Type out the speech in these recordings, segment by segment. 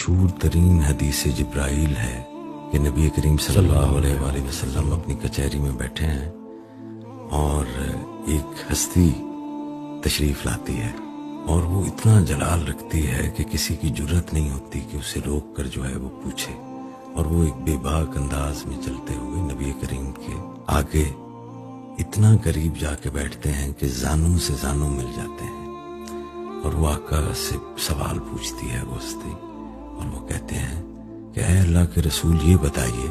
مشہور ترین حدیث جبرائیل ہے کہ نبی کریم صلی اللہ علیہ وآلہ وسلم اپنی کچہری میں بیٹھے ہیں اور ایک ہستی تشریف لاتی ہے اور وہ اتنا جلال رکھتی ہے کہ کسی کی جرت نہیں ہوتی کہ اسے روک کر جو ہے وہ پوچھے، اور وہ ایک بے باک انداز میں چلتے ہوئے نبی کریم کے آگے اتنا قریب جا کے بیٹھتے ہیں کہ زانوں سے زانوں مل جاتے ہیں، اور وہ آقا سے سوال پوچھتی ہے وہ ہستی، اور وہ کہتے ہیں کہ اے اللہ کے رسول یہ بتائیے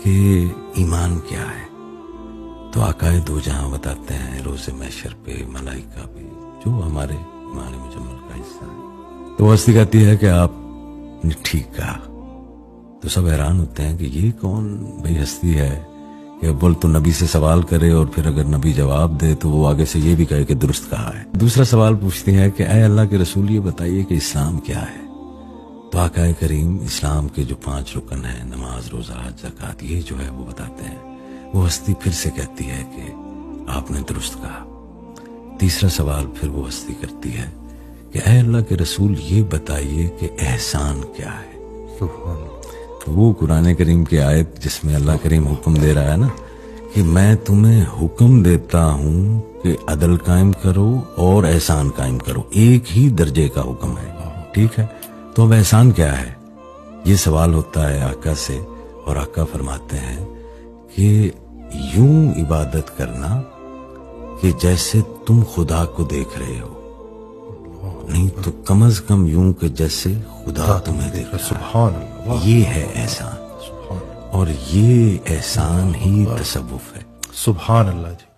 کہ ایمان کیا ہے؟ تو آقا دو جہاں بتاتے ہیں روز محشر پہ ملائکہ پہ، جو ہمارے ایمان مجمل کا حصہ ہے۔ تو وہ ہستی کہتی ہے کہ آپ نے ٹھیک کہا۔ تو سب حیران ہوتے ہیں کہ یہ کون بھئی ہستی ہے کہ اول تو نبی سے سوال کرے اور پھر اگر نبی جواب دے تو وہ آگے سے یہ بھی کہے کہ درست کہا ہے۔ دوسرا سوال پوچھتی ہے کہ اے اللہ کے رسول یہ بتائیے کہ اسلام کیا ہے؟ تو آقا کریم اسلام کے جو 5 رکن ہیں، نماز، روزہ، حج، زکوٰۃ، یہ جو ہے وہ بتاتے ہیں۔ وہ ہستی پھر سے کہتی ہے کہ آپ نے درست کہا۔ تیسرا سوال پھر وہ ہستی کرتی ہے کہ اے اللہ کے رسول یہ بتائیے کہ احسان کیا ہے؟ سبحان اللہ۔ وہ قرآن کریم کی آیت جس میں اللہ کریم حکم دے رہا ہے نا کہ میں تمہیں حکم دیتا ہوں کہ عدل قائم کرو اور احسان قائم کرو، ایک ہی درجے کا حکم ہے، ٹھیک ہے؟ تو اب احسان کیا ہے؟ یہ سوال ہوتا ہے آقا سے، اور آقا فرماتے ہیں کہ یوں عبادت کرنا کہ جیسے تم خدا کو دیکھ رہے ہو، نہیں تو کم از کم یوں کہ جیسے خدا تمہیں دیکھ رہا ہے۔ سبحان اللہ۔ یہ ہے احسان، اور یہ احسان ہی تصوف ہے۔ سبحان اللہ جی۔